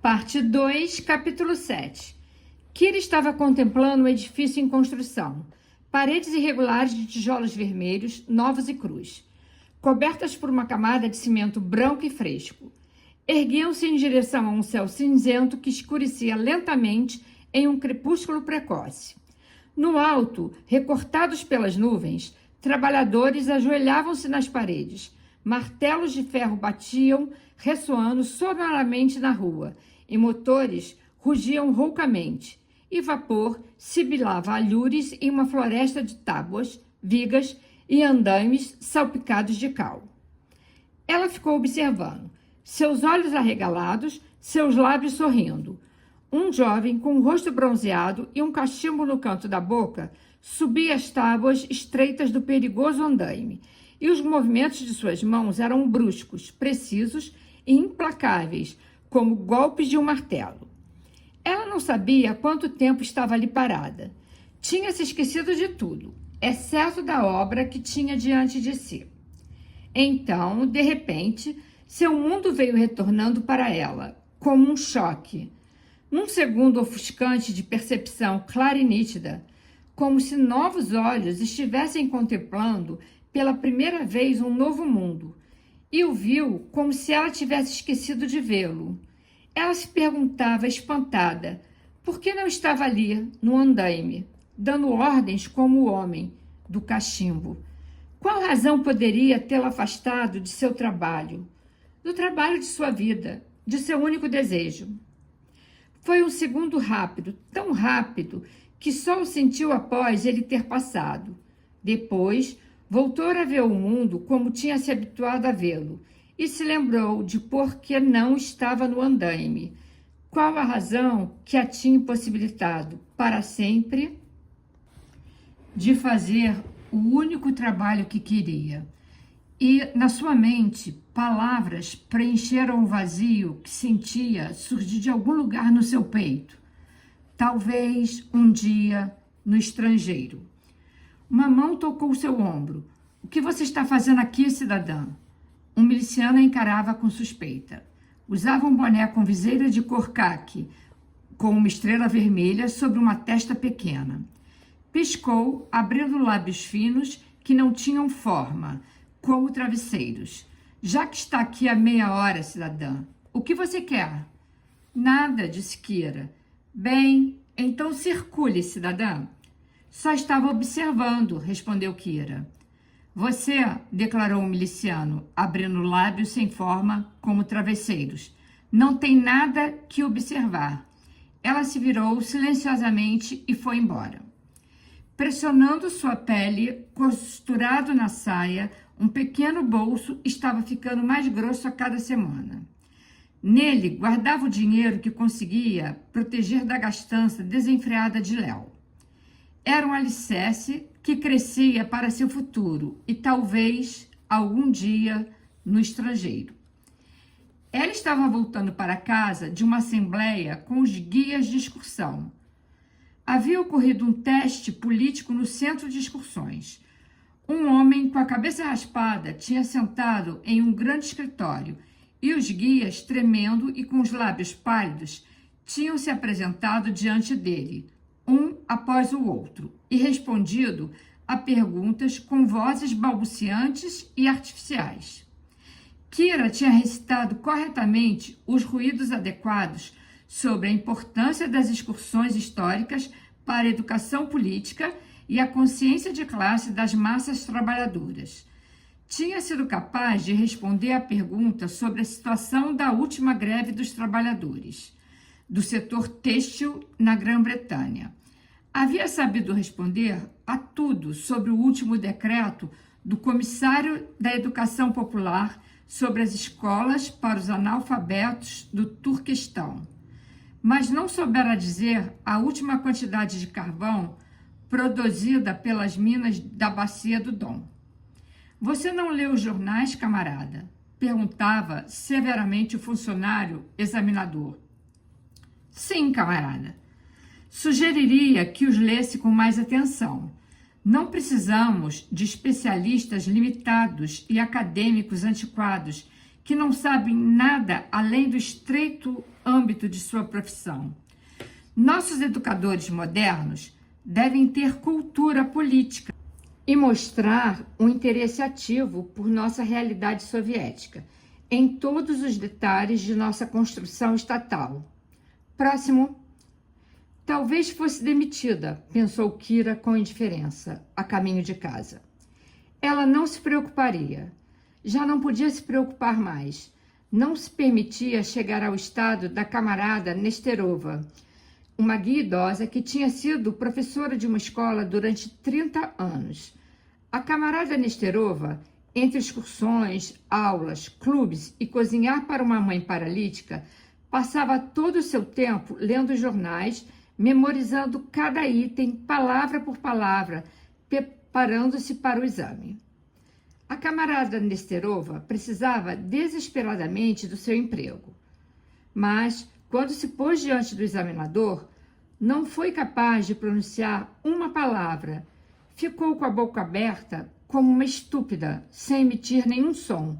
Parte 2, capítulo 7. Kira estava contemplando um edifício em construção. Paredes irregulares de tijolos vermelhos, novos e crus, cobertas por uma camada de cimento branco e fresco. Erguiam-se em direção a um céu cinzento que escurecia lentamente em um crepúsculo precoce. No alto, recortados pelas nuvens, trabalhadores ajoelhavam-se nas paredes. Martelos de ferro batiam, ressoando sonoramente na rua, e motores rugiam roucamente, e vapor sibilava alhures em uma floresta de tábuas, vigas e andaimes salpicados de cal. Ela ficou observando, seus olhos arregalados, seus lábios sorrindo. Um jovem com o rosto bronzeado e um cachimbo no canto da boca subia as tábuas estreitas do perigoso andaime, e os movimentos de suas mãos eram bruscos, precisos e implacáveis, como golpes de um martelo. Ela não sabia há quanto tempo estava ali parada. Tinha se esquecido de tudo, exceto da obra que tinha diante de si. Então, de repente, seu mundo veio retornando para ela, como um choque. Num segundo ofuscante de percepção clara e nítida, como se novos olhos estivessem contemplando pela primeira vez um novo mundo, e o viu como se ela tivesse esquecido de vê-lo. Ela se perguntava, espantada, por que não estava ali, no andaime, dando ordens como o homem do cachimbo? Qual razão poderia tê-la afastado de seu trabalho, do trabalho de sua vida, de seu único desejo? Foi um segundo rápido, tão rápido, que só o sentiu após ele ter passado. Depois, voltou a ver o mundo como tinha se habituado a vê-lo e se lembrou de por que não estava no andaime. Qual a razão que a tinha impossibilitado para sempre de fazer o único trabalho que queria? E, na sua mente, palavras preencheram o vazio que sentia surgir de algum lugar no seu peito. Talvez um dia no estrangeiro. Uma mão tocou seu ombro. O que você está fazendo aqui, cidadã? Um miliciano a encarava com suspeita. Usava um boné com viseira de cor caque, com uma estrela vermelha sobre uma testa pequena. Piscou, abrindo lábios finos que não tinham forma, como travesseiros. Já que está aqui há meia hora, cidadã, o que você quer? Nada, disse Kira. Bem, então circule, cidadã. Só estava observando, respondeu Kira. Você, declarou o miliciano, abrindo lábios sem forma, como travesseiros. Não tem nada que observar. Ela se virou silenciosamente e foi embora. Pressionando sua pele, costurado na saia, um pequeno bolso estava ficando mais grosso a cada semana. Nele, guardava o dinheiro que conseguia proteger da gastança desenfreada de Léo. Era um alicerce que crescia para seu futuro e talvez algum dia no estrangeiro. Ela estava voltando para casa de uma assembleia com os guias de excursão. Havia ocorrido um teste político no centro de excursões. Um homem com a cabeça raspada tinha sentado em um grande escritório e os guias, tremendo e com os lábios pálidos, tinham se apresentado diante dele, um após o outro, e respondido a perguntas com vozes balbuciantes e artificiais. Kira tinha recitado corretamente os ruídos adequados sobre a importância das excursões históricas para a educação política e a consciência de classe das massas trabalhadoras. Tinha sido capaz de responder à pergunta sobre a situação da última greve dos trabalhadores do setor têxtil na Grã-Bretanha. Havia sabido responder a tudo sobre o último decreto do Comissário da Educação Popular sobre as escolas para os analfabetos do Turquestão, mas não soubera dizer a última quantidade de carvão produzida pelas minas da Bacia do Dom. Você não lê os jornais, camarada? Perguntava severamente o funcionário examinador. Sim, camarada. Sugeriria que os lesse com mais atenção. Não precisamos de especialistas limitados e acadêmicos antiquados que não sabem nada além do estreito âmbito de sua profissão. Nossos educadores modernos devem ter cultura política e mostrar um interesse ativo por nossa realidade soviética, em todos os detalhes de nossa construção estatal. Próximo. Talvez fosse demitida, pensou Kira com indiferença, a caminho de casa. Ela não se preocuparia. Já não podia se preocupar mais. Não se permitia chegar ao estado da camarada Nesterova, uma guia idosa que tinha sido professora de uma escola durante 30 anos. A camarada Nesterova, entre excursões, aulas, clubes e cozinhar para uma mãe paralítica, passava todo o seu tempo lendo jornais, memorizando cada item, palavra por palavra, preparando-se para o exame. A camarada Nesterova precisava desesperadamente do seu emprego. Mas, quando se pôs diante do examinador, não foi capaz de pronunciar uma palavra. Ficou com a boca aberta como uma estúpida, sem emitir nenhum som,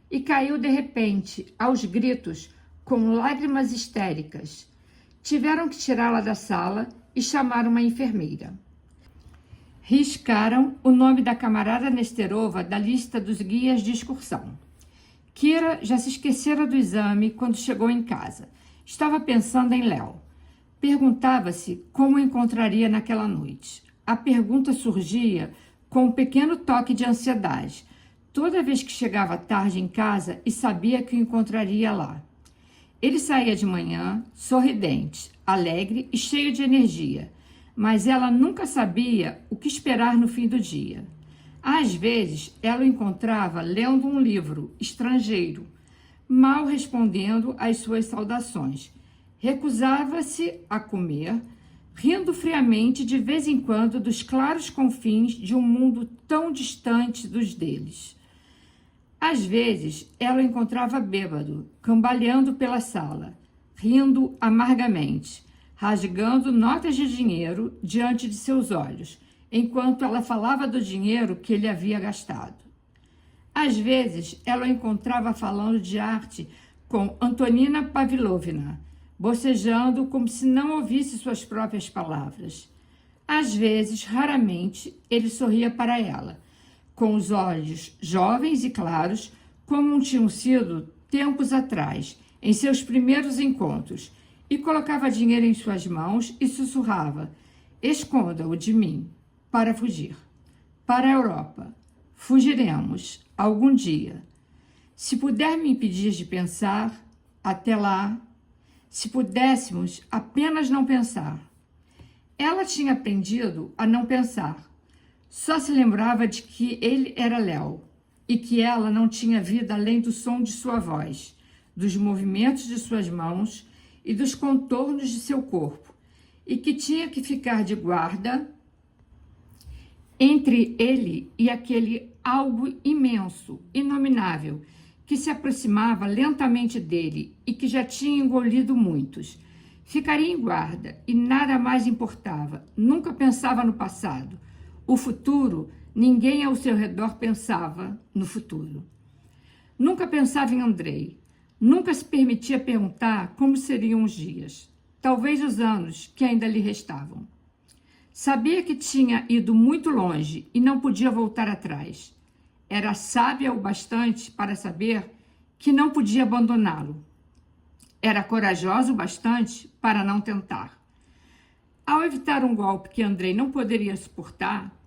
e caiu de repente, aos gritos, com lágrimas histéricas. Tiveram que tirá-la da sala e chamar uma enfermeira. Riscaram o nome da camarada Nesterova da lista dos guias de excursão. Kira já se esquecera do exame quando chegou em casa. Estava pensando em Léo. Perguntava-se como o encontraria naquela noite. A pergunta surgia com um pequeno toque de ansiedade, toda vez que chegava tarde em casa e sabia que o encontraria lá. Ele saía de manhã, sorridente, alegre e cheio de energia, mas ela nunca sabia o que esperar no fim do dia. Às vezes, ela o encontrava lendo um livro estrangeiro, mal respondendo às suas saudações. Recusava-se a comer, rindo friamente de vez em quando dos claros confins de um mundo tão distante dos deles. Às vezes, ela o encontrava bêbado, cambaleando pela sala, rindo amargamente, rasgando notas de dinheiro diante de seus olhos, enquanto ela falava do dinheiro que ele havia gastado. Às vezes, ela o encontrava falando de arte com Antonina Pavlovna, bocejando como se não ouvisse suas próprias palavras. Às vezes, raramente, ele sorria para ela, com os olhos jovens e claros, como tinham sido tempos atrás, em seus primeiros encontros, e colocava dinheiro em suas mãos e sussurrava: esconda-o de mim, para fugir. Para a Europa. Fugiremos, algum dia. Se puder me impedir de pensar, até lá, se pudéssemos apenas não pensar. Ela tinha aprendido a não pensar. Só se lembrava de que ele era Léo e que ela não tinha vida além do som de sua voz, dos movimentos de suas mãos e dos contornos de seu corpo, e que tinha que ficar de guarda entre ele e aquele algo imenso, inominável, que se aproximava lentamente dele e que já tinha engolido muitos. Ficaria em guarda e nada mais importava. Nunca pensava no passado. O futuro, ninguém ao seu redor pensava no futuro. Nunca pensava em Andrei. Nunca se permitia perguntar como seriam os dias, talvez os anos que ainda lhe restavam. Sabia que tinha ido muito longe e não podia voltar atrás. Era sábia o bastante para saber que não podia abandoná-lo. Era corajosa o bastante para não tentar. Ao evitar um golpe que Andrei não poderia suportar,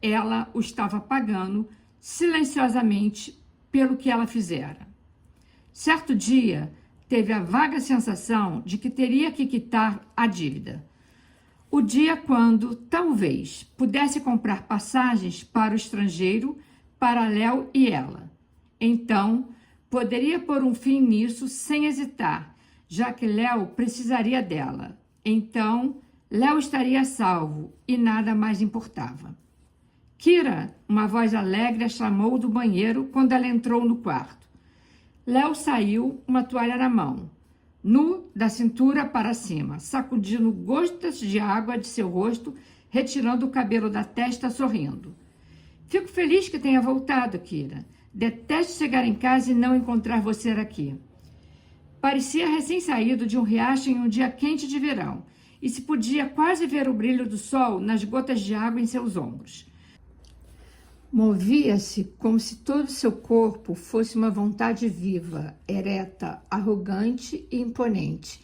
ela o estava pagando silenciosamente pelo que ela fizera. Certo dia, teve a vaga sensação de que teria que quitar a dívida. O dia quando, talvez, pudesse comprar passagens para o estrangeiro, para Léo e ela. Então, poderia pôr um fim nisso sem hesitar, já que Léo precisaria dela. Então, Léo estaria salvo e nada mais importava. Kira, uma voz alegre, a chamou do banheiro quando ela entrou no quarto. Léo saiu, uma toalha na mão, nu da cintura para cima, sacudindo gotas de água de seu rosto, retirando o cabelo da testa, sorrindo. Fico feliz que tenha voltado, Kira. Detesto chegar em casa e não encontrar você aqui. Parecia recém-saído de um riacho em um dia quente de verão, e se podia quase ver o brilho do sol nas gotas de água em seus ombros. Movia-se como se todo seu corpo fosse uma vontade viva, ereta, arrogante e imponente.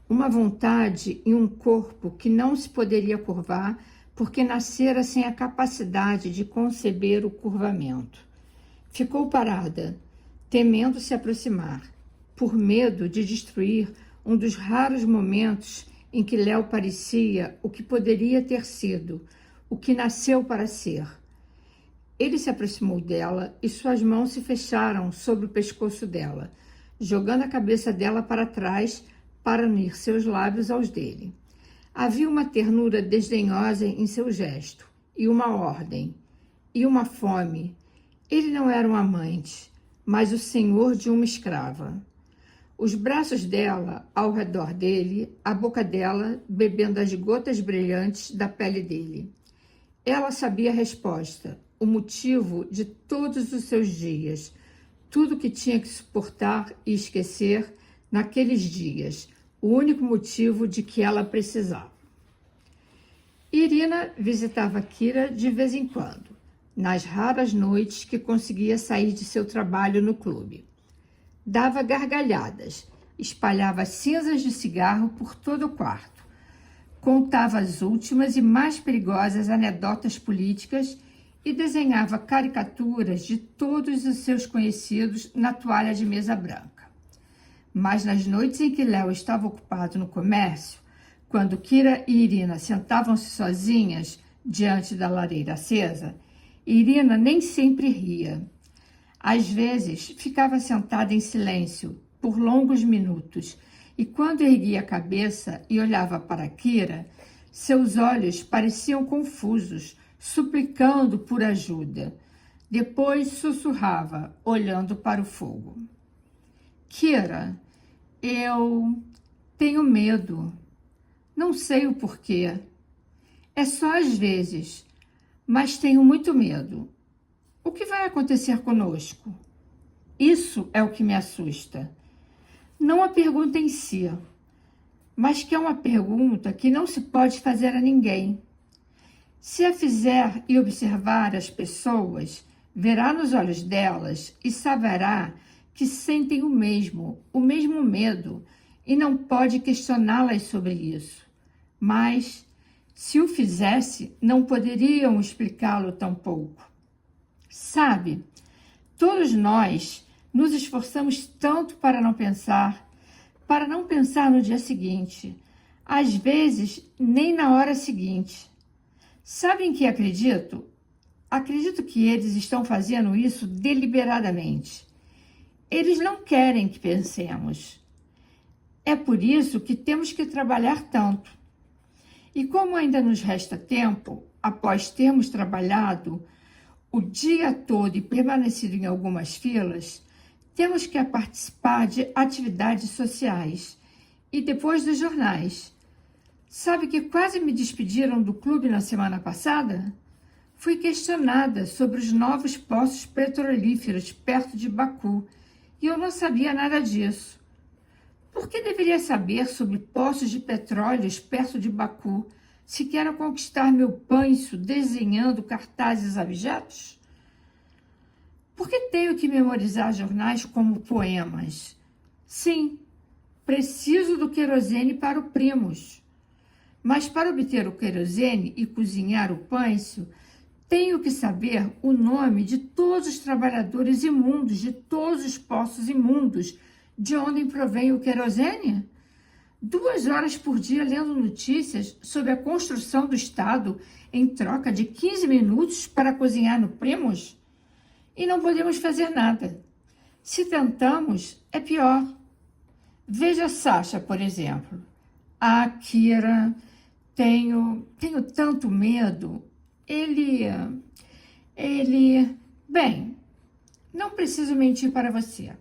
Uma vontade e um corpo que não se poderia curvar porque nascera sem a capacidade de conceber o curvamento. Ficou parada, temendo se aproximar, por medo de destruir um dos raros momentos em que Léo parecia o que poderia ter sido, o que nasceu para ser. Ele se aproximou dela e suas mãos se fecharam sobre o pescoço dela, jogando a cabeça dela para trás para unir seus lábios aos dele. Havia uma ternura desdenhosa em seu gesto, e uma ordem, e uma fome. Ele não era um amante, mas o senhor de uma escrava. Os braços dela ao redor dele, a boca dela bebendo as gotas brilhantes da pele dele. Ela sabia a resposta, o motivo de todos os seus dias, tudo que tinha que suportar e esquecer naqueles dias, o único motivo de que ela precisava. Irina visitava Kira de vez em quando, nas raras noites que conseguia sair de seu trabalho no clube. Dava gargalhadas, espalhava cinzas de cigarro por todo o quarto, contava as últimas e mais perigosas anedotas políticas e desenhava caricaturas de todos os seus conhecidos na toalha de mesa branca. Mas nas noites em que Léo estava ocupado no comércio, quando Kira e Irina sentavam-se sozinhas diante da lareira acesa, Irina nem sempre ria. Às vezes, ficava sentada em silêncio por longos minutos, e quando erguia a cabeça e olhava para Kira, seus olhos pareciam confusos, suplicando por ajuda. Depois sussurrava, olhando para o fogo. Kira, eu tenho medo. Não sei o porquê. É só às vezes, mas tenho muito medo. O que vai acontecer conosco? Isso é o que me assusta. Não a pergunta em si, mas que é uma pergunta que não se pode fazer a ninguém. Se a fizer e observar as pessoas, verá nos olhos delas e saberá que sentem o mesmo medo, e não pode questioná-las sobre isso. Mas, se o fizesse, não poderiam explicá-lo tampouco. Sabe, todos nós nos esforçamos tanto para não pensar no dia seguinte, às vezes nem na hora seguinte. Sabe em que acredito? Acredito que eles estão fazendo isso deliberadamente. Eles não querem que pensemos. É por isso que temos que trabalhar tanto. E como ainda nos resta tempo, após termos trabalhado o dia todo e permanecido em algumas filas, temos que participar de atividades sociais e depois dos jornais. Sabe que quase me despediram do clube na semana passada? Fui questionada sobre os novos poços petrolíferos perto de Baku e eu não sabia nada disso. Por que deveria saber sobre poços de petróleos perto de Baku se quero conquistar meu pâncio desenhando cartazes abjetos? Por que tenho que memorizar jornais como poemas? Sim, preciso do querosene para o Primus. Mas para obter o querosene e cozinhar o pâncio, tenho que saber o nome de todos os trabalhadores imundos, de todos os poços imundos, de onde provém o querosene? 2 horas por dia lendo notícias sobre a construção do Estado em troca de 15 minutos para cozinhar no Primus? E não podemos fazer nada. Se tentamos, é pior. Veja Sasha, por exemplo. Ah, Kira, tenho tanto medo. Bem, não preciso mentir para você.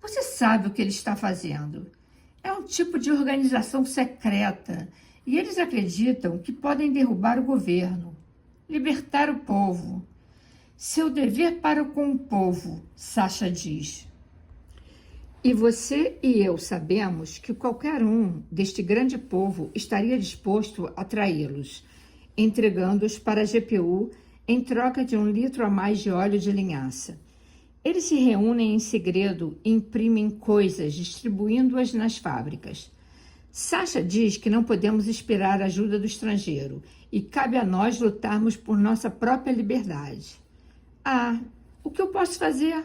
Você sabe o que ele está fazendo. É um tipo de organização secreta e eles acreditam que podem derrubar o governo, libertar o povo. Seu dever para com o povo, Sasha diz. E você e eu sabemos que qualquer um deste grande povo estaria disposto a traí-los, entregando-os para a GPU em troca de 1 litro a mais de óleo de linhaça. Eles se reúnem em segredo e imprimem coisas, distribuindo-as nas fábricas. Sasha diz que não podemos esperar a ajuda do estrangeiro e cabe a nós lutarmos por nossa própria liberdade. Ah, o que eu posso fazer?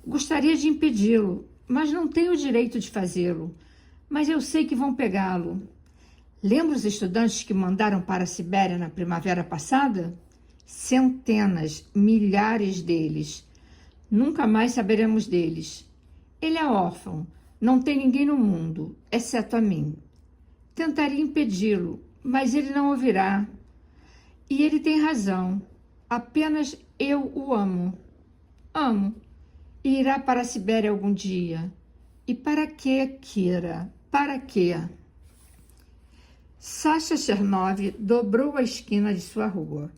Gostaria de impedi-lo, mas não tenho o direito de fazê-lo. Mas eu sei que vão pegá-lo. Lembra os estudantes que mandaram para a Sibéria na primavera passada? Centenas, milhares deles. Nunca mais saberemos deles. Ele é órfão, não tem ninguém no mundo, exceto a mim. Tentaria impedi-lo, mas ele não ouvirá. E ele tem razão. Apenas eu o amo. Amo. E irá para a Sibéria algum dia. E para quê, Kira? Para quê? Sasha Chernov dobrou a esquina de sua rua,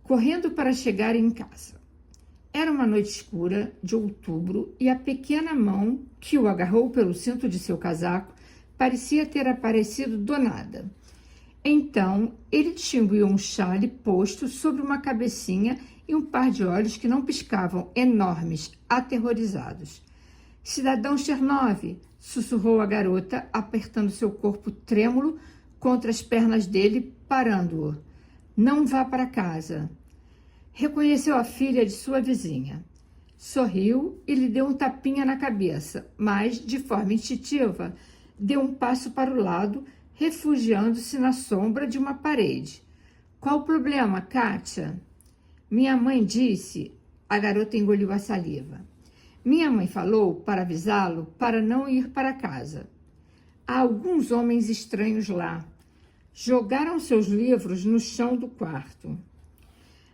correndo para chegar em casa. Era uma noite escura de outubro e a pequena mão que o agarrou pelo cinto de seu casaco parecia ter aparecido do nada. Então, ele distinguiu um chale posto sobre uma cabecinha e um par de olhos que não piscavam, enormes, aterrorizados. Cidadão Chernov, sussurrou a garota, apertando seu corpo trêmulo contra as pernas dele, parando-o. Não vá para casa. Reconheceu a filha de sua vizinha. Sorriu e lhe deu um tapinha na cabeça, mas, de forma instintiva, deu um passo para o lado, refugiando-se na sombra de uma parede. Qual o problema, Kátia? Minha mãe disse... A garota engoliu a saliva. Minha mãe falou para avisá-lo para não ir para casa. Há alguns homens estranhos lá. Jogaram seus livros no chão do quarto.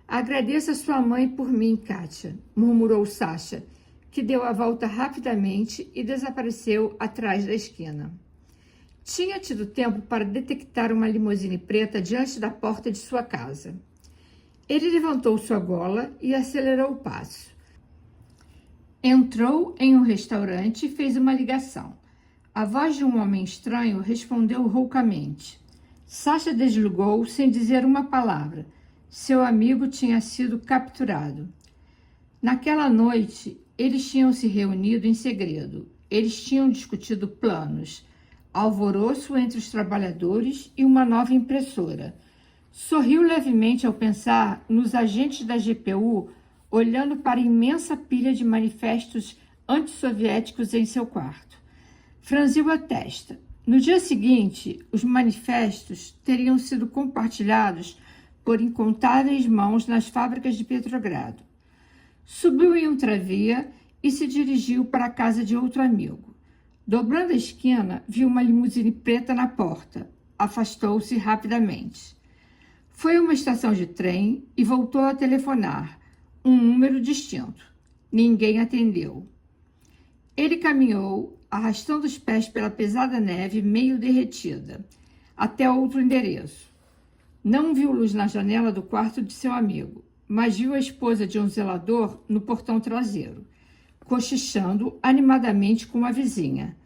Agradeça sua mãe por mim, Kátia, murmurou Sasha, que deu a volta rapidamente e desapareceu atrás da esquina. Tinha tido tempo para detectar uma limusine preta diante da porta de sua casa. Ele levantou sua gola e acelerou o passo. Entrou em um restaurante e fez uma ligação. A voz de um homem estranho respondeu roucamente. Sasha desligou sem dizer uma palavra. Seu amigo tinha sido capturado. Naquela noite, eles tinham se reunido em segredo. Eles tinham discutido planos, alvoroço entre os trabalhadores e uma nova impressora. Sorriu levemente ao pensar nos agentes da GPU olhando para a imensa pilha de manifestos antissoviéticos em seu quarto. Franziu a testa. No dia seguinte, os manifestos teriam sido compartilhados por incontáveis mãos nas fábricas de Petrogrado. Subiu em um travia e se dirigiu para a casa de outro amigo. Dobrando a esquina, viu uma limusine preta na porta. Afastou-se rapidamente. Foi a uma estação de trem e voltou a telefonar. Um número distinto. Ninguém atendeu. Ele caminhou, arrastando os pés pela pesada neve meio derretida, até outro endereço. Não viu luz na janela do quarto de seu amigo, mas viu a esposa de um zelador no portão traseiro, cochichando animadamente com uma vizinha.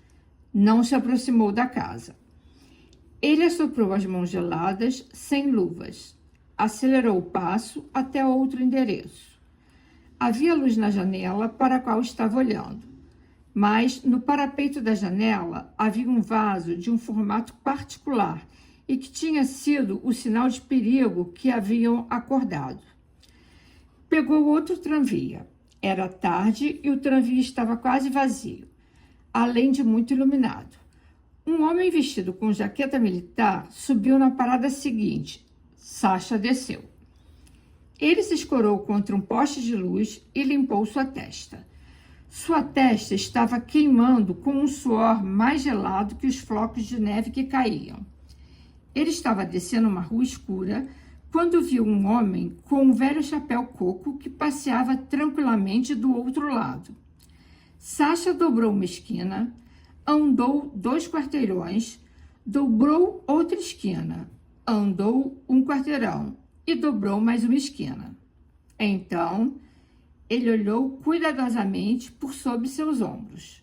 Não se aproximou da casa. Ele assoprou as mãos geladas, sem luvas. Acelerou o passo até outro endereço. Havia luz na janela para a qual estava olhando, mas no parapeito da janela havia um vaso de um formato particular e que tinha sido o sinal de perigo que haviam acordado. Pegou outro tranvia. Era tarde e o tranvia estava quase vazio, além de muito iluminado. Um homem vestido com jaqueta militar subiu na parada seguinte. Sasha desceu. Ele se escorou contra um poste de luz e limpou sua testa. Sua testa estava queimando com um suor mais gelado que os flocos de neve que caíam. Ele estava descendo uma rua escura quando viu um homem com um velho chapéu coco que passeava tranquilamente do outro lado. Sasha dobrou uma esquina, andou 2 quarteirões, dobrou outra esquina, andou 1 quarteirão e dobrou mais uma esquina. Então, ele olhou cuidadosamente por sob seus ombros.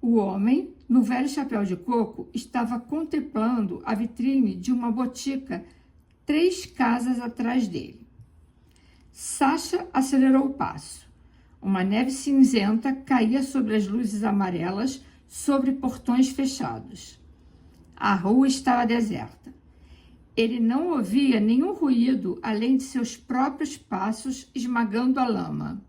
O homem, no velho chapéu de coco, estava contemplando a vitrine de uma botica 3 casas atrás dele. Sasha acelerou o passo. Uma neve cinzenta caía sobre as luzes amarelas sobre portões fechados. A rua estava deserta. Ele não ouvia nenhum ruído além de seus próprios passos esmagando a lama.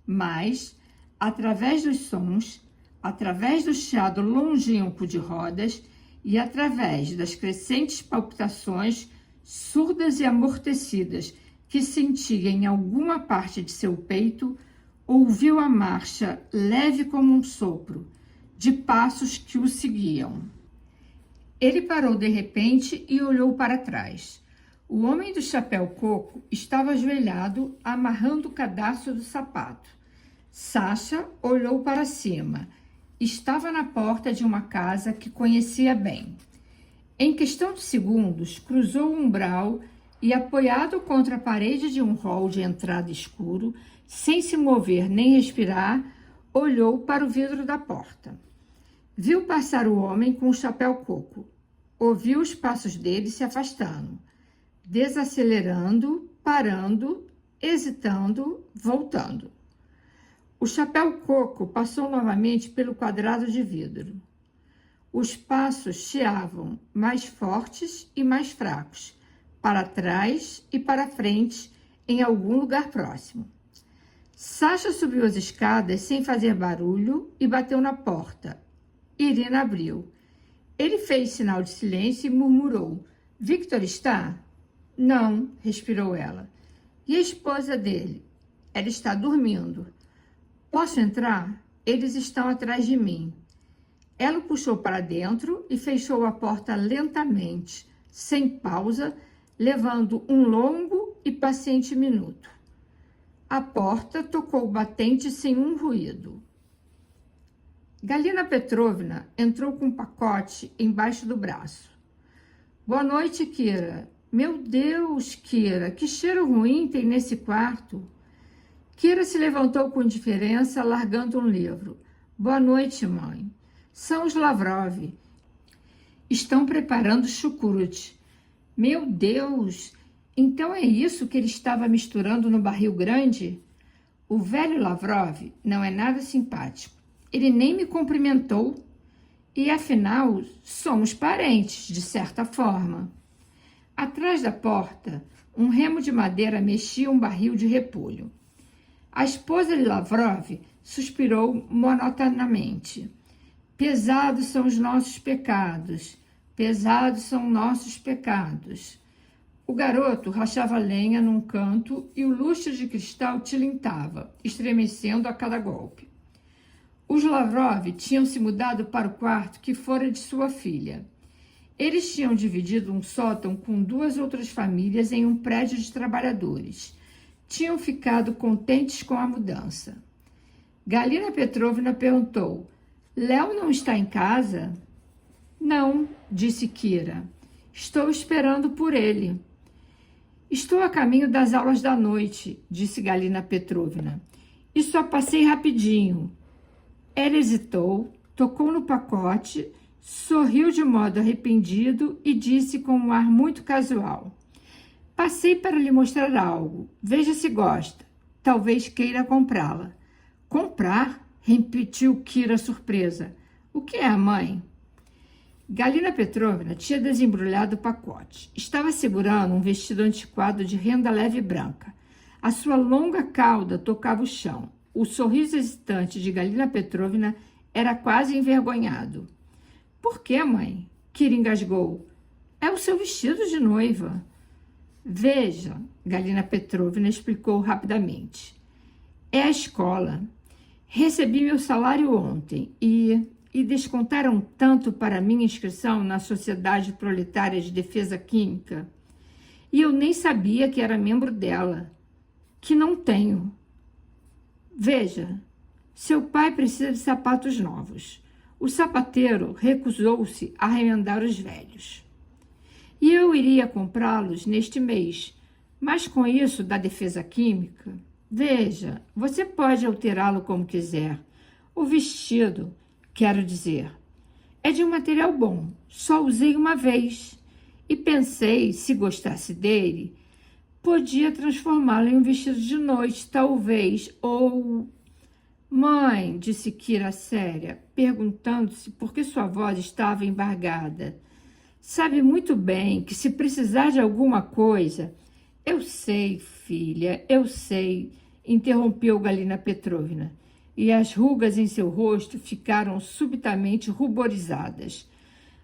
Mas, através dos sons, através do chiado longínquo de rodas e através das crescentes palpitações surdas e amortecidas que sentia em alguma parte de seu peito, ouviu a marcha leve como um sopro, de passos que o seguiam. Ele parou de repente e olhou para trás. O homem do chapéu coco estava ajoelhado, amarrando o cadarço do sapato. Sasha olhou para cima. Estava na porta de uma casa que conhecia bem. Em questão de segundos, cruzou o umbral e, apoiado contra a parede de um hall de entrada escuro, sem se mover nem respirar, olhou para o vidro da porta. Viu passar o homem com o chapéu coco. Ouviu os passos dele se afastando, desacelerando, parando, hesitando, voltando. O chapéu coco passou novamente pelo quadrado de vidro. Os passos chiavam, mais fortes e mais fracos, para trás e para frente, em algum lugar próximo. Sasha subiu as escadas sem fazer barulho e bateu na porta. Irina abriu. Ele fez sinal de silêncio e murmurou: "Victor está?" "Não", respirou ela. "E a esposa dele?" "Ela está dormindo." "Posso entrar? Eles estão atrás de mim." Ela o puxou para dentro e fechou a porta lentamente, sem pausa, levando um longo e paciente minuto. A porta tocou batente sem um ruído. Galina Petrovna entrou com um pacote embaixo do braço. "Boa noite, Kira." "Meu Deus, Kira, que cheiro ruim tem nesse quarto." Kira se levantou com indiferença, largando um livro. "Boa noite, mãe." "São os Lavrov. Estão preparando chucrute." "Meu Deus! Então é isso que ele estava misturando no barril grande?" "O velho Lavrov não é nada simpático. Ele nem me cumprimentou. E, afinal, somos parentes, de certa forma." Atrás da porta, um remo de madeira mexia um barril de repolho. A esposa de Lavrov suspirou monotonamente. "Pesados são os nossos pecados. Pesados são nossos pecados." O garoto rachava lenha num canto e o lustre de cristal tilintava, estremecendo a cada golpe. Os Lavrov tinham se mudado para o quarto que fora de sua filha. Eles tinham dividido um sótão com 2 outras famílias em um prédio de trabalhadores. Tinham ficado contentes com a mudança. Galina Petrovna perguntou: "Léo não está em casa?" "Não", disse Kira. "Estou esperando por ele." "Estou a caminho das aulas da noite", disse Galina Petrovna. "E só passei rapidinho." Ela hesitou, tocou no pacote, sorriu de modo arrependido e disse com um ar muito casual: "Passei para lhe mostrar algo. Veja se gosta. Talvez queira comprá-la." "Comprar?" repetiu Kira surpresa. "O que é, mãe?" Galina Petrovna tinha desembrulhado o pacote. Estava segurando um vestido antiquado de renda leve branca. A sua longa cauda tocava o chão. O sorriso hesitante de Galina Petrovna era quase envergonhado. "Por quê, mãe?" Kira engasgou. "É o seu vestido de noiva." "Veja", Galina Petrovna explicou rapidamente. "É a escola. Recebi meu salário ontem e descontaram tanto para minha inscrição na Sociedade Proletária de Defesa Química. E eu nem sabia que era membro dela, que não tenho. Veja, seu pai precisa de sapatos novos. O sapateiro recusou-se a remendar os velhos. E eu iria comprá-los neste mês, Mas com isso da defesa química, veja, você pode alterá-lo como quiser. O vestido, quero dizer, é de um material bom, só usei uma vez. E pensei, se gostasse dele, podia transformá-lo em um vestido de noite, talvez, ou... Mãe, disse Kira séria, perguntando-se por que sua voz estava embargada. Sabe muito bem que se precisar de alguma coisa... Eu sei, filha, eu sei, interrompeu Galina Petrovna, e as rugas em seu rosto ficaram subitamente ruborizadas.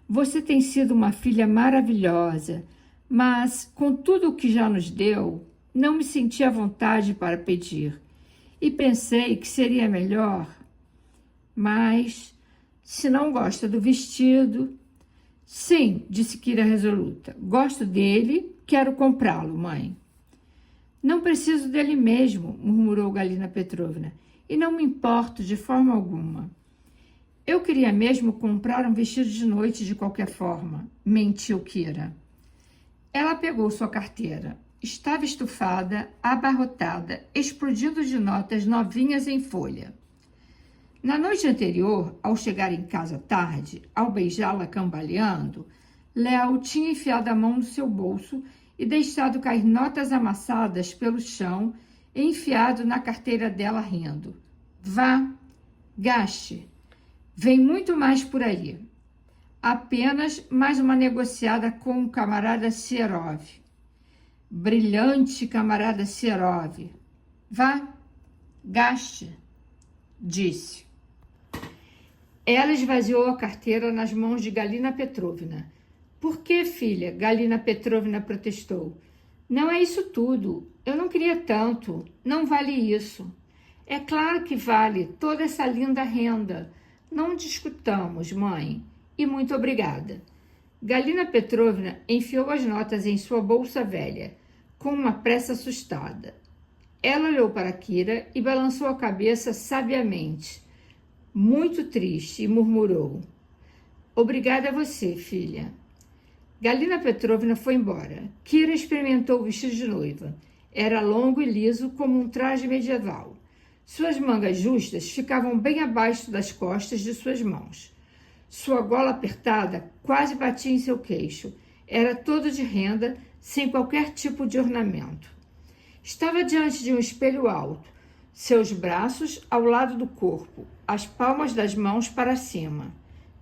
Você tem sido uma filha maravilhosa, mas, com tudo o que já nos deu, não me senti à vontade para pedir. E pensei que seria melhor. Mas, se não gosta do vestido... Sim, disse Kira resoluta. Gosto dele, quero comprá-lo, mãe. Não preciso dele mesmo, murmurou Galina Petrovna, e não me importo de forma alguma. Eu queria mesmo comprar um vestido de noite de qualquer forma, mentiu Kira. Ela pegou sua carteira. Estava estufada, abarrotada, explodindo de notas novinhas em folha. Na noite anterior, ao chegar em casa tarde, ao beijá-la cambaleando, Léo tinha enfiado a mão no seu bolso e deixado cair notas amassadas pelo chão e enfiado na carteira dela rindo. Vá, gaste. Vem muito mais por aí. Apenas mais uma negociada com o camarada Serov. Brilhante camarada Serov. Vá, gaste, disse. Ela esvaziou a carteira nas mãos de Galina Petrovna. Por que, filha? Galina Petrovna protestou. Não é isso tudo. Eu não queria tanto. Não vale isso. É claro que vale toda essa linda renda. Não discutamos, mãe. E muito obrigada. Galina Petrovna enfiou as notas em sua bolsa velha, com uma pressa assustada. Ela olhou para Kira e balançou a cabeça sabiamente, muito triste, e murmurou. Obrigada a você, filha. Galina Petrovna foi embora. Kira experimentou o vestido de noiva. Era longo e liso como um traje medieval. Suas mangas justas ficavam bem abaixo das costas de suas mãos. Sua gola apertada quase batia em seu queixo. Era todo de renda, sem qualquer tipo de ornamento. Estava diante de um espelho alto, seus braços ao lado do corpo, as palmas das mãos para cima,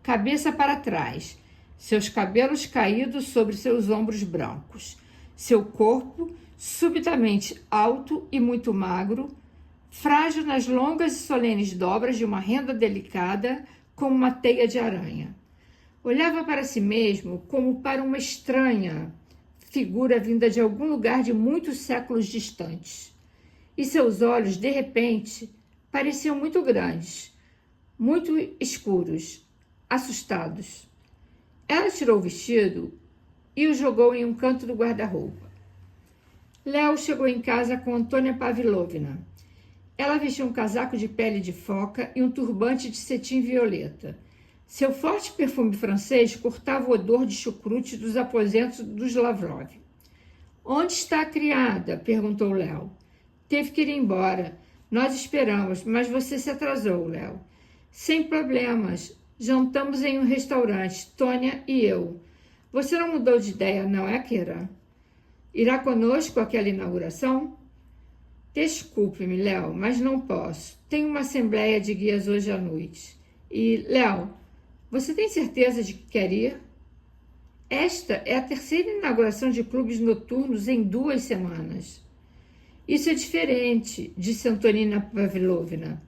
cabeça para trás, seus cabelos caídos sobre seus ombros brancos, seu corpo subitamente alto e muito magro, frágil nas longas e solenes dobras de uma renda delicada como uma teia de aranha. Olhava para si mesmo como para uma estranha figura vinda de algum lugar de muitos séculos distantes. E seus olhos, de repente, pareciam muito grandes, muito escuros, assustados. Ela tirou o vestido e o jogou em um canto do guarda-roupa. Léo chegou em casa com Antônia Pavlovna. Ela vestia um casaco de pele de foca e um turbante de cetim violeta. Seu forte perfume francês cortava o odor de chucrute dos aposentos dos Lavrov. Onde está a criada? Perguntou Léo. Teve que ir embora. Nós esperamos, mas você se atrasou, Léo. Sem problemas. Jantamos em um restaurante, Tônia e eu. Você não mudou de ideia, não é, Kira? Irá conosco àquela inauguração? Desculpe-me, Léo, mas não posso. Tenho uma assembleia de guias hoje à noite. E, Léo, você tem certeza de que quer ir? Esta é a terceira inauguração de clubes noturnos em 2 semanas. Isso é diferente, disse Antonina Pavlovna.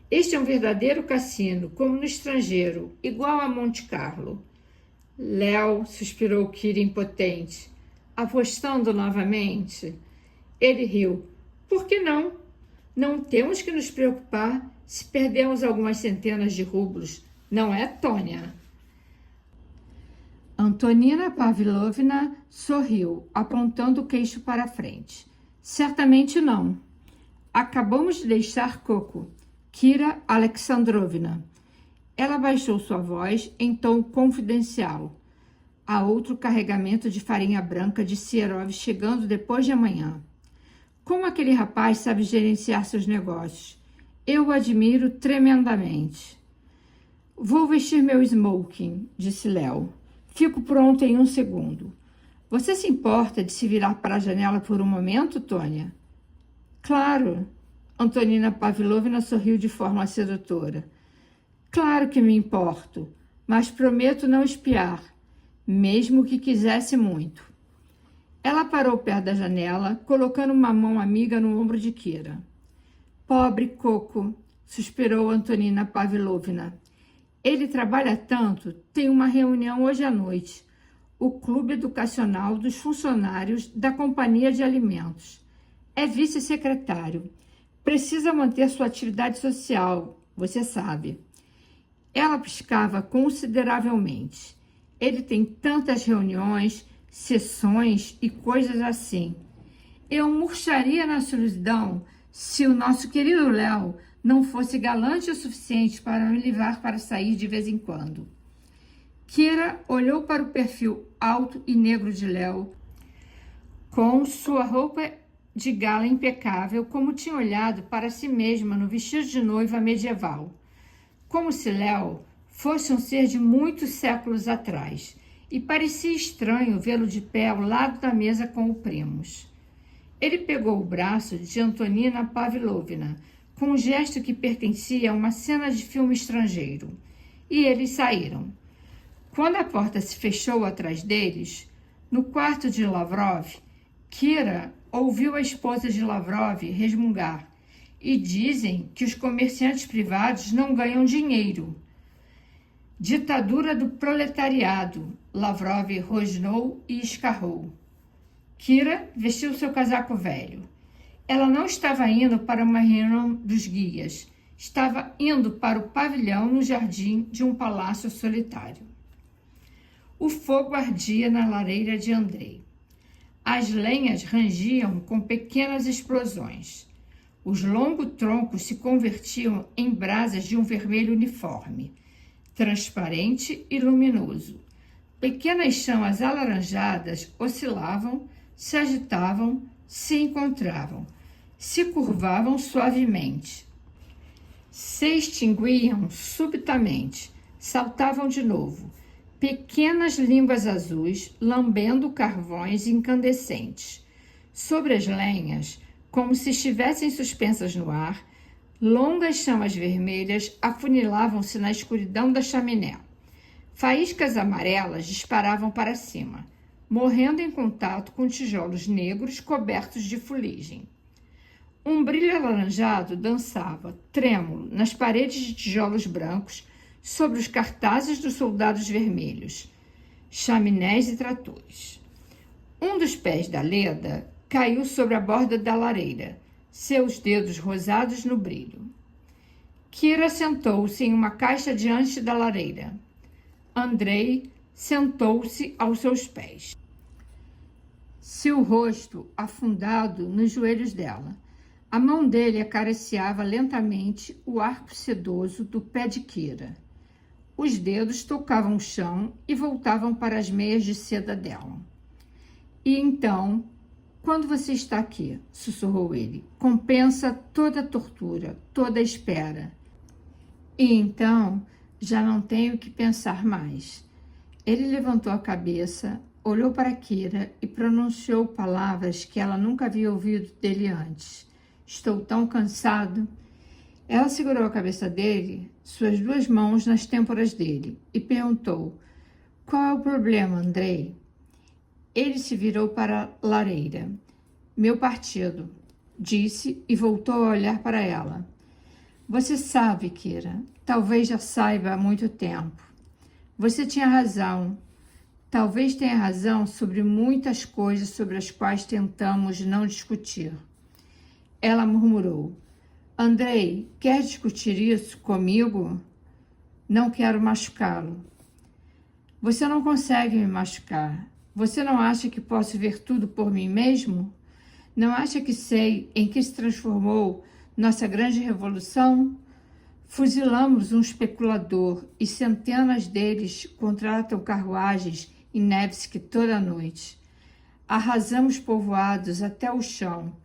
Este é um verdadeiro cassino, como no estrangeiro, igual a Monte Carlo. Léo, suspirou Kira impotente. Apostando novamente? Ele riu. Por que não? Não temos que nos preocupar se perdemos algumas centenas de rublos. Não é, Tônia? Antonina Pavlovna sorriu, apontando o queixo para a frente. Certamente não. Acabamos de deixar Coco. Kira Alexandrovna. Ela baixou sua voz em tom confidencial. Há outro carregamento de farinha branca, disse Serov, chegando depois de amanhã. Como aquele rapaz sabe gerenciar seus negócios? Eu o admiro tremendamente. Vou vestir meu smoking, disse Léo. Fico pronto em 1 segundo. Você se importa de se virar para a janela por um momento, Tônia? Claro. Antonina Pavlovna sorriu de forma sedutora. Claro que me importo, mas prometo não espiar, mesmo que quisesse muito. Ela parou perto da janela, colocando uma mão amiga no ombro de Kira. Pobre Coco, suspirou Antonina Pavlovna. Ele trabalha tanto, tem uma reunião hoje à noite. O Clube Educacional dos Funcionários da Companhia de Alimentos. É vice-secretário. Precisa manter sua atividade social, você sabe. Ela piscava consideravelmente. Ele tem tantas reuniões, sessões e coisas assim. Eu murcharia na solidão se o nosso querido Léo não fosse galante o suficiente para me levar para sair de vez em quando. Kira olhou para o perfil alto e negro de Léo, com sua roupa de gala impecável, como tinha olhado para si mesma no vestido de noiva medieval. Como se Léo fosse um ser de muitos séculos atrás, e parecia estranho vê-lo de pé ao lado da mesa com o primos. Ele pegou o braço de Antonina Pavlovna, com um gesto que pertencia a uma cena de filme estrangeiro, e eles saíram. Quando a porta se fechou atrás deles, no quarto de Lavrov, Kira ouviu a esposa de Lavrov resmungar. E dizem que os comerciantes privados não ganham dinheiro. Ditadura do proletariado, Lavrov rosnou e escarrou. Kira vestiu seu casaco velho. Ela não estava indo para uma reunião dos guias. Estava indo para o pavilhão no jardim de um palácio solitário. O fogo ardia na lareira de Andrei. As lenhas rangiam com pequenas explosões. Os longos troncos se convertiam em brasas de um vermelho uniforme, transparente e luminoso. Pequenas chamas alaranjadas oscilavam, se agitavam, se encontravam, se curvavam suavemente. Se extinguiam subitamente, saltavam de novo. Pequenas línguas azuis lambendo carvões incandescentes. Sobre as lenhas, como se estivessem suspensas no ar, longas chamas vermelhas afunilavam-se na escuridão da chaminé. Faíscas amarelas disparavam para cima, morrendo em contato com tijolos negros cobertos de fuligem. Um brilho alaranjado dançava, trêmulo, nas paredes de tijolos brancos, sobre os cartazes dos soldados vermelhos, chaminés e tratores. Um dos pés da Leda caiu sobre a borda da lareira, seus dedos rosados no brilho. Kira sentou-se em uma caixa diante da lareira. Andrei sentou-se aos seus pés, seu rosto afundado nos joelhos dela. A mão dele acariciava lentamente o arco sedoso do pé de Kira. Os dedos tocavam o chão e voltavam para as meias de seda dela. E então, quando você está aqui, sussurrou ele, compensa toda a tortura, toda a espera. E então, já não tenho que pensar mais. Ele levantou a cabeça, olhou para Kira e pronunciou palavras que ela nunca havia ouvido dele antes. Estou tão cansado. Ela segurou a cabeça dele, suas duas mãos nas têmporas dele, e perguntou, qual é o problema, Andrei? Ele se virou para a lareira. Meu partido, disse e voltou a olhar para ela. Você sabe, Kira, talvez já saiba há muito tempo. Você tinha razão. Talvez tenha razão sobre muitas coisas sobre as quais tentamos não discutir. Ela murmurou. Andrei, quer discutir isso comigo? Não quero machucá-lo. Você não consegue me machucar. Você não acha que posso ver tudo por mim mesmo? Não acha que sei em que se transformou nossa grande revolução? Fuzilamos um especulador e centenas deles contratam carruagens em Nevsk toda noite. Arrasamos povoados até o chão.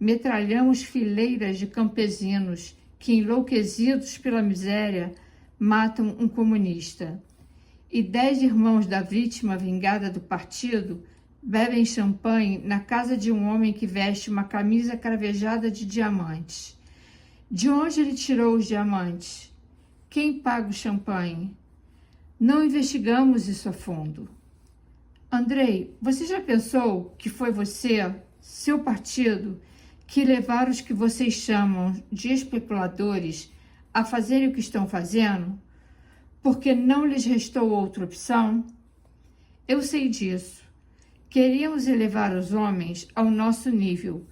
Metralhamos fileiras de campesinos que, enlouquecidos pela miséria, matam um comunista. E 10 irmãos da vítima vingada do partido bebem champanhe na casa de um homem que veste uma camisa cravejada de diamantes. De onde ele tirou os diamantes? Quem paga o champanhe? Não investigamos isso a fundo. Andrei, você já pensou que foi você, seu partido, que levaram os que vocês chamam de especuladores a fazerem o que estão fazendo? Porque não lhes restou outra opção? Eu sei disso. Queríamos elevar os homens ao nosso nível,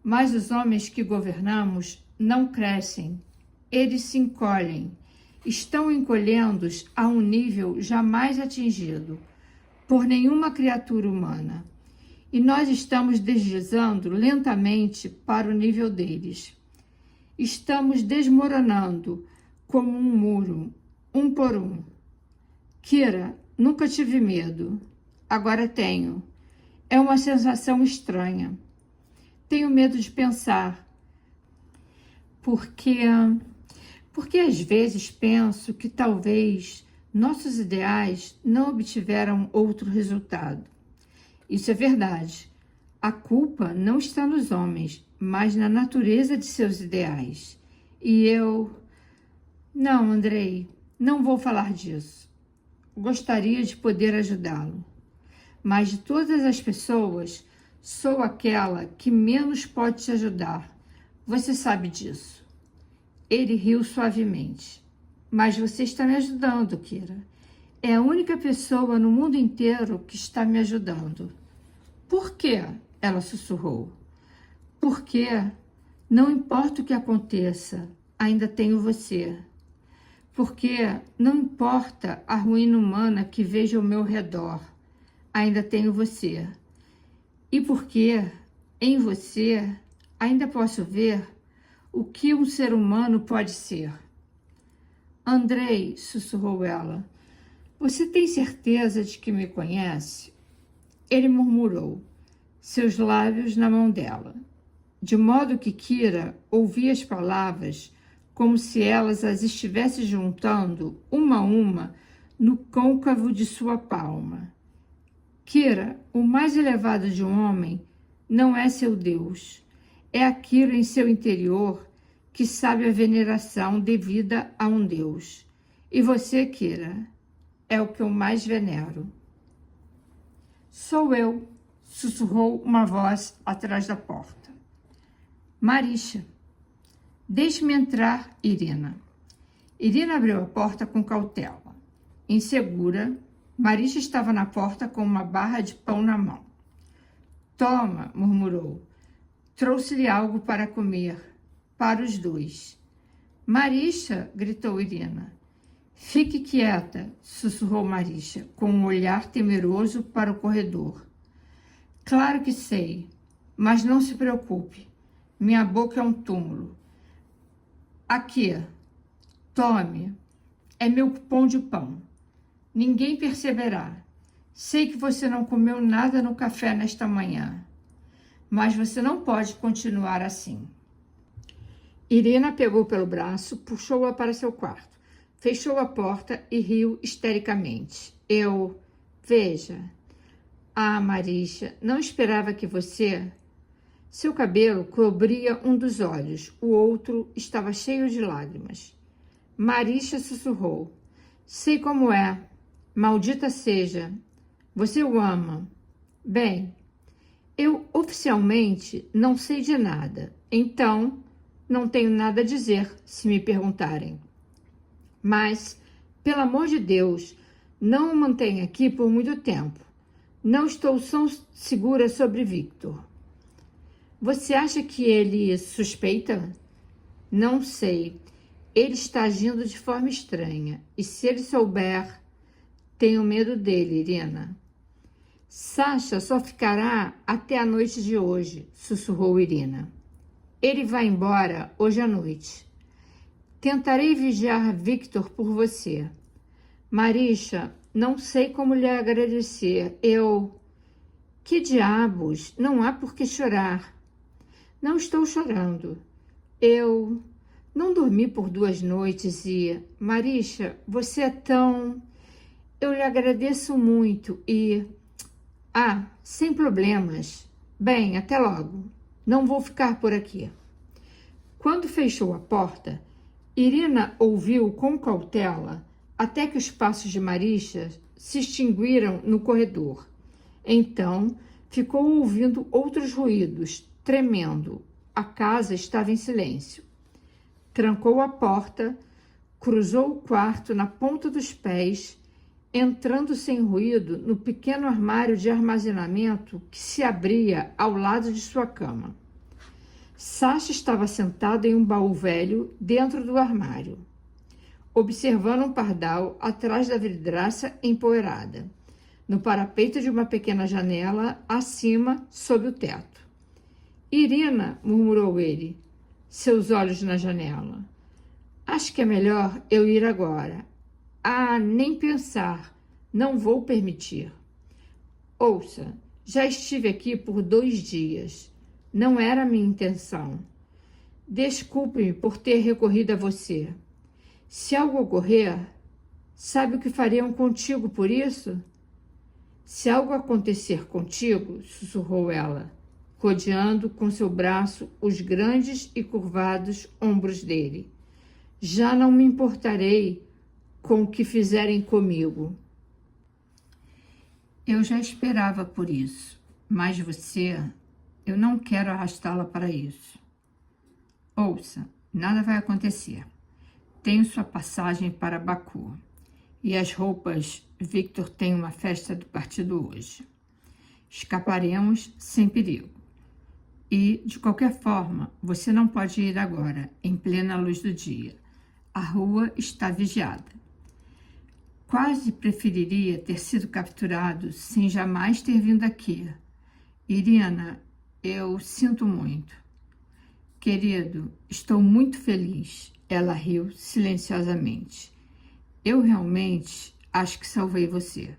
mas os homens que governamos não crescem. Eles se encolhem. Estão encolhendo-os a um nível jamais atingido por nenhuma criatura humana. E nós estamos deslizando lentamente para o nível deles. Estamos desmoronando como um muro, um por um. Kira, nunca tive medo. Agora tenho. É uma sensação estranha. Tenho medo de pensar. Porque às vezes penso que talvez nossos ideais não obtiveram outro resultado. Isso é verdade. A culpa não está nos homens, mas na natureza de seus ideais. E eu... Não, Andrei, não vou falar disso. Gostaria de poder ajudá-lo. Mas de todas as pessoas, sou aquela que menos pode te ajudar. Você sabe disso. Ele riu suavemente. Mas você está me ajudando, Kira. É a única pessoa no mundo inteiro que está me ajudando. Por quê? Ela sussurrou. Porque, não importa o que aconteça, ainda tenho você. Porque não importa a ruína humana que vejo ao meu redor, ainda tenho você. E porque, em você, ainda posso ver o que um ser humano pode ser. Andrei, sussurrou ela, você tem certeza de que me conhece? Ele murmurou, seus lábios na mão dela, de modo que Kira ouvia as palavras como se elas as estivesse juntando, uma a uma, no côncavo de sua palma. Kira, o mais elevado de um homem, não é seu Deus. É aquilo em seu interior que sabe a veneração devida a um Deus. E você, Kira, é o que eu mais venero. Sou eu, sussurrou uma voz atrás da porta. Marisha. Deixe-me entrar, Irina. Irina abriu a porta com cautela. Insegura, Marisha estava na porta com uma barra de pão na mão. Toma, murmurou. Trouxe-lhe algo para comer, para os dois. Marisha, gritou Irina. Fique quieta, sussurrou Marisha, com um olhar temeroso para o corredor. Claro que sei, mas não se preocupe. Minha boca é um túmulo. Aqui, tome. É meu pão de pão. Ninguém perceberá. Sei que você não comeu nada no café nesta manhã, mas você não pode continuar assim. Irina pegou pelo braço, puxou-a para seu quarto, fechou a porta e riu histericamente. Veja. Ah, Marisha, não esperava que você... Seu cabelo cobria um dos olhos, o outro estava cheio de lágrimas. Marisha sussurrou. Sei como é. Maldita seja. Você o ama. Bem, eu oficialmente não sei de nada, então não tenho nada a dizer se me perguntarem. Mas, pelo amor de Deus, não o mantenha aqui por muito tempo. Não estou tão segura sobre Victor. Você acha que ele suspeita? Não sei. Ele está agindo de forma estranha. E se ele souber, tenho medo dele, Irina. Sasha só ficará até a noite de hoje, sussurrou Irina. Ele vai embora hoje à noite. Tentarei vigiar Victor por você. Marisha, não sei como lhe agradecer. Que diabos? Não há por que chorar. Não estou chorando. Eu não dormi por 2 noites e... Marisha, você é tão... Eu lhe agradeço muito e... Ah, sem problemas. Bem, até logo. Não vou ficar por aqui. Quando fechou a porta, Irina ouviu com cautela até que os passos de Marisha se extinguiram no corredor. Então, ficou ouvindo outros ruídos, tremendo. A casa estava em silêncio. Trancou a porta, cruzou o quarto na ponta dos pés, entrando sem ruído no pequeno armário de armazenamento que se abria ao lado de sua cama. Sasha estava sentado em um baú velho dentro do armário, observando um pardal atrás da vidraça empoeirada, no parapeito de uma pequena janela acima, sob o teto. Irina, murmurou ele, seus olhos na janela. Acho que é melhor eu ir agora. Ah, nem pensar. Não vou permitir. Ouça, já estive aqui por 2 dias. Não era a minha intenção. Desculpe-me por ter recorrido a você. Se algo ocorrer, sabe o que fariam contigo por isso? Se algo acontecer contigo, sussurrou ela, rodeando com seu braço os grandes e curvados ombros dele. Já não me importarei com o que fizerem comigo. Eu já esperava por isso, mas eu não quero arrastá-la para isso. Ouça, nada vai acontecer. Tenho sua passagem para Baku. E as roupas, Victor tem uma festa do partido hoje. Escaparemos sem perigo. E, de qualquer forma, você não pode ir agora, em plena luz do dia. A rua está vigiada. Quase preferiria ter sido capturado sem jamais ter vindo aqui. Irina, eu sinto muito. Querido, estou muito feliz. Ela riu silenciosamente. Eu realmente acho que salvei você.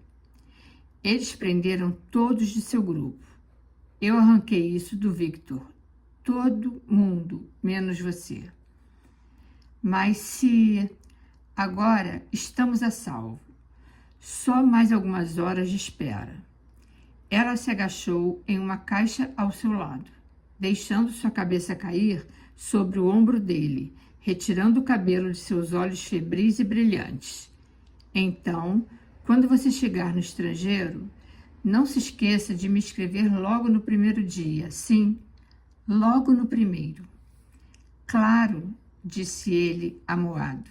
Eles prenderam todos de seu grupo. Eu arranquei isso do Victor. Todo mundo, menos você. Mas se... Agora estamos a salvo. Só mais algumas horas de espera. Ela se agachou em uma caixa ao seu lado, deixando sua cabeça cair sobre o ombro dele, retirando o cabelo de seus olhos febris e brilhantes. Então, quando você chegar no estrangeiro, não se esqueça de me escrever logo no primeiro dia. Sim, logo no primeiro. Claro, disse ele, amuado.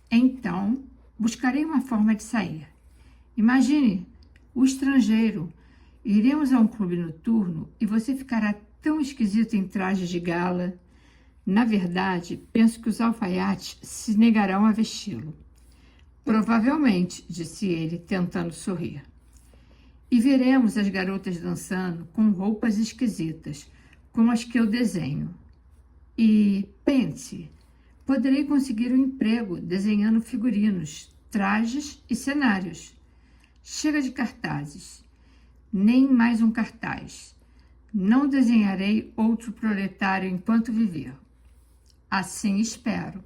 Então, buscarei uma forma de sair. Imagine, o estrangeiro. Iremos a um clube noturno e você ficará tão esquisito em traje de gala. Na verdade, penso que os alfaiates se negarão a vesti-lo. Provavelmente, disse ele, tentando sorrir. E veremos as garotas dançando com roupas esquisitas, como as que eu desenho. E pense, poderei conseguir um emprego desenhando figurinos, trajes e cenários. Chega de cartazes. Nem mais um cartaz. Não desenharei outro proletário enquanto viver. Assim espero.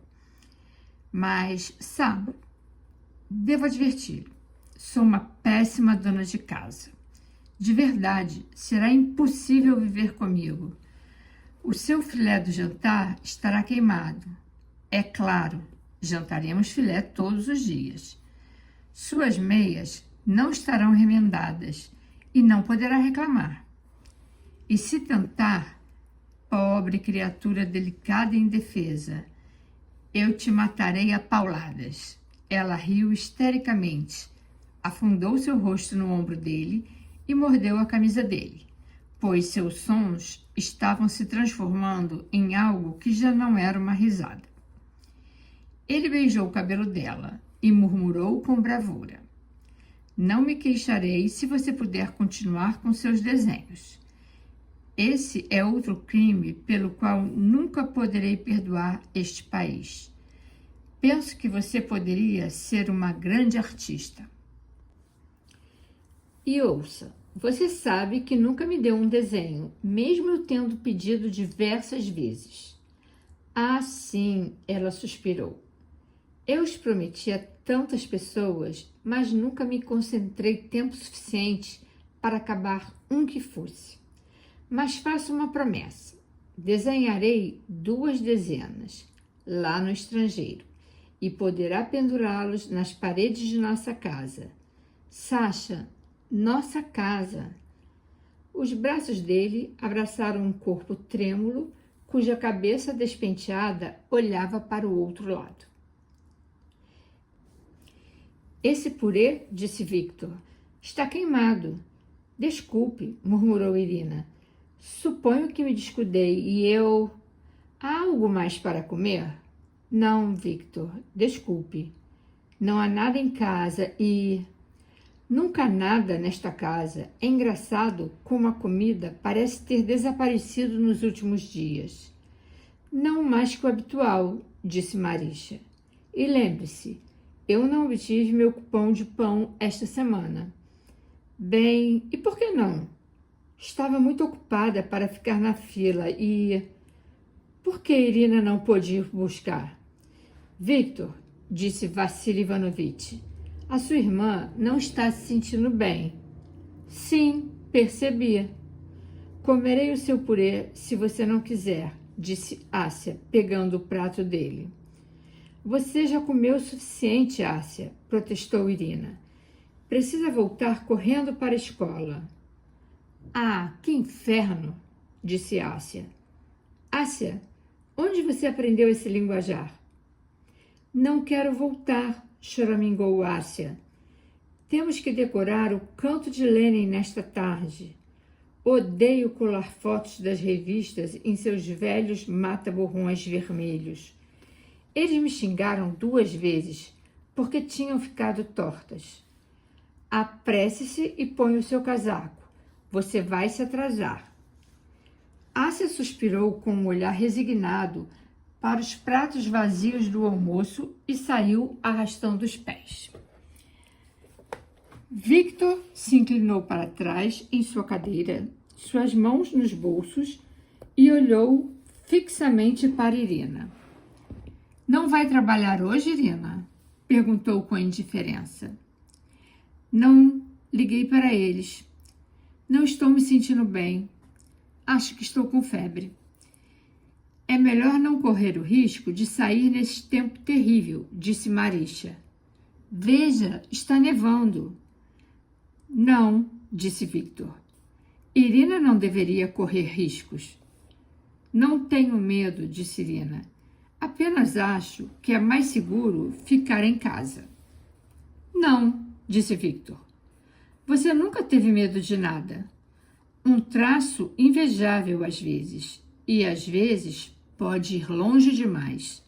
Mas, sabe, devo advertir-lhe, sou uma péssima dona de casa. De verdade, será impossível viver comigo. O seu filé do jantar estará queimado. É claro, jantaremos filé todos os dias. Suas meias não estarão remendadas e não poderá reclamar. E se tentar, pobre criatura delicada e indefesa, eu te matarei a pauladas. Ela riu histericamente, afundou seu rosto no ombro dele e mordeu a camisa dele, pois seus sons estavam se transformando em algo que já não era uma risada. Ele beijou o cabelo dela e murmurou com bravura. Não me queixarei se você puder continuar com seus desenhos. Esse é outro crime pelo qual nunca poderei perdoar este país. Penso que você poderia ser uma grande artista. E ouça, você sabe que nunca me deu um desenho, mesmo eu tendo pedido diversas vezes. Ah, sim, ela suspirou. Eu os prometi a tantas pessoas, mas nunca me concentrei tempo suficiente para acabar um que fosse. Mas faço uma promessa. Desenharei 2 dezenas, lá no estrangeiro, e poderá pendurá-los nas paredes de nossa casa. Sasha, nossa casa. Os braços dele abraçaram um corpo trêmulo, cuja cabeça despenteada olhava para o outro lado. Esse purê, disse Victor, está queimado. Desculpe, murmurou Irina. Suponho que me descuidei e eu... Há algo mais para comer? Não, Victor, desculpe. Não há nada em casa e... Nunca há nada nesta casa. É engraçado como a comida parece ter desaparecido nos últimos dias. Não mais que o habitual, disse Marisha. E lembre-se, eu não obtive meu cupom de pão esta semana. Bem, e por que não? Estava muito ocupada para ficar na fila e... Por que Irina não pôde ir buscar? Victor, disse Vassily Ivanovitch, a sua irmã não está se sentindo bem. Sim, percebi. Comerei o seu purê se você não quiser, disse Ássia, pegando o prato dele. Você já comeu o suficiente, Ássia, protestou Irina. Precisa voltar correndo para a escola. Ah, que inferno, disse Ássia. Ássia, onde você aprendeu esse linguajar? Não quero voltar, choramingou Ássia. Temos que decorar o canto de Lenin nesta tarde. Odeio colar fotos das revistas em seus velhos mata-borrões vermelhos. Eles me xingaram 2 vezes, porque tinham ficado tortas. Apresse-se e ponha o seu casaco. Você vai se atrasar. Ássia suspirou com um olhar resignado para os pratos vazios do almoço e saiu arrastando os pés. Victor se inclinou para trás em sua cadeira, suas mãos nos bolsos, e olhou fixamente para Irina. Não vai trabalhar hoje, Irina? Perguntou com indiferença. Não, liguei para eles. Não estou me sentindo bem. Acho que estou com febre. É melhor não correr o risco de sair nesse tempo terrível, disse Marisha. Veja, está nevando. Não, disse Victor. Irina não deveria correr riscos. Não tenho medo, disse Irina. Apenas acho que é mais seguro ficar em casa. Não, disse Victor. Você nunca teve medo de nada. Um traço invejável às vezes, e às vezes pode ir longe demais.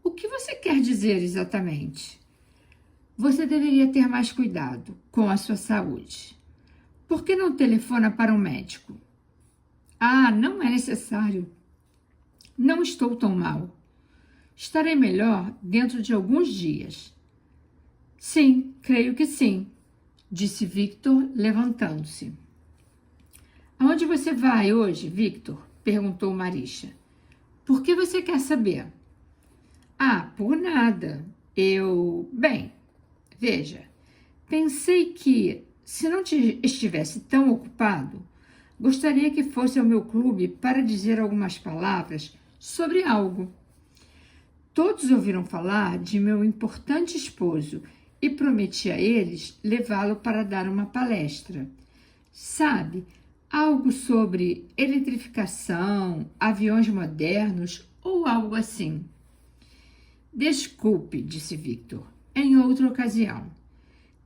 O que você quer dizer exatamente? Você deveria ter mais cuidado com a sua saúde. Por que não telefona para um médico? Ah, não é necessário. Não estou tão mal. Estarei melhor dentro de alguns dias. Sim, creio que sim, disse Victor, levantando-se. Aonde você vai hoje, Victor? Perguntou Marisha. Por que você quer saber? Ah, por nada. Bem, veja, pensei que, se não estivesse tão ocupado, gostaria que fosse ao meu clube para dizer algumas palavras sobre algo. Todos ouviram falar de meu importante esposo e prometi a eles levá-lo para dar uma palestra. Sabe, algo sobre eletrificação, aviões modernos ou algo assim. Desculpe, disse Victor, em outra ocasião.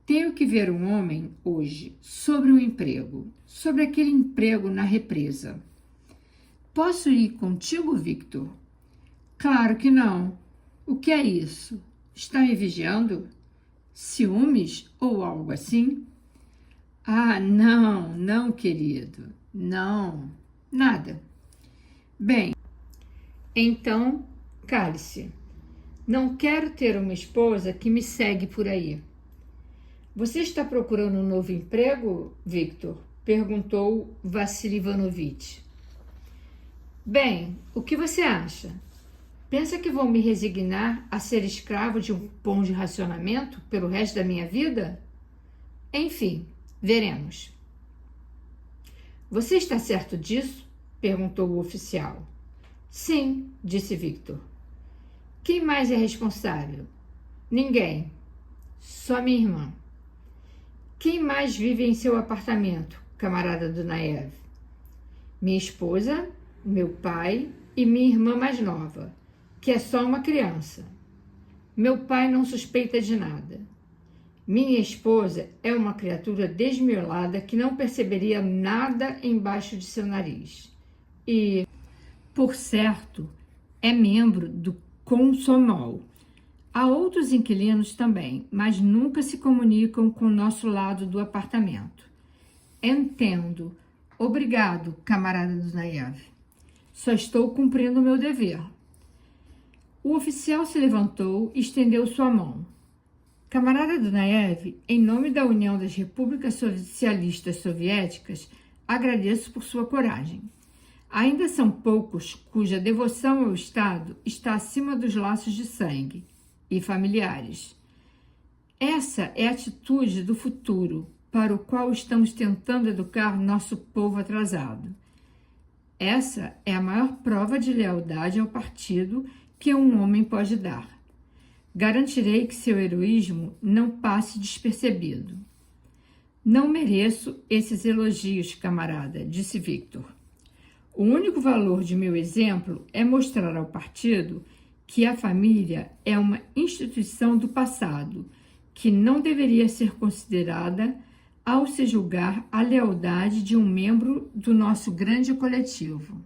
Tenho que ver um homem hoje sobre o emprego, sobre aquele emprego na represa. Posso ir contigo, Victor? Claro que não. O que é isso? Está me vigiando? Ciúmes ou algo assim? Ah, não, querido. Não, nada. Bem, então, cale-se. Não quero ter uma esposa que me segue por aí. Você está procurando um novo emprego, Victor? Perguntou Vassili Ivanovitch. Bem, o que você acha? Pensa que vou me resignar a ser escravo de um pão de racionamento pelo resto da minha vida? Enfim, veremos. Você está certo disso? Perguntou o oficial. Sim, disse Victor. Quem mais é responsável? Ninguém. Só minha irmã. Quem mais vive em seu apartamento, camarada Dunaev? Minha esposa, meu pai e minha irmã mais nova, que é só uma criança. Meu pai não suspeita de nada. Minha esposa é uma criatura desmiolada que não perceberia nada embaixo de seu nariz. E, por certo, é membro do Komsomol. Há outros inquilinos também, mas nunca se comunicam com o nosso lado do apartamento. Entendo. Obrigado, camarada Dunaev. Só estou cumprindo o meu dever. O oficial se levantou e estendeu sua mão. Camarada Dunaev, em nome da União das Repúblicas Socialistas Soviéticas, agradeço por sua coragem. Ainda são poucos cuja devoção ao Estado está acima dos laços de sangue e familiares. Essa é a atitude do futuro para o qual estamos tentando educar nosso povo atrasado. Essa é a maior prova de lealdade ao partido que um homem pode dar. Garantirei que seu heroísmo não passe despercebido. Não mereço esses elogios, camarada, disse Victor. O único valor de meu exemplo é mostrar ao partido que a família é uma instituição do passado, que não deveria ser considerada ao se julgar a lealdade de um membro do nosso grande coletivo.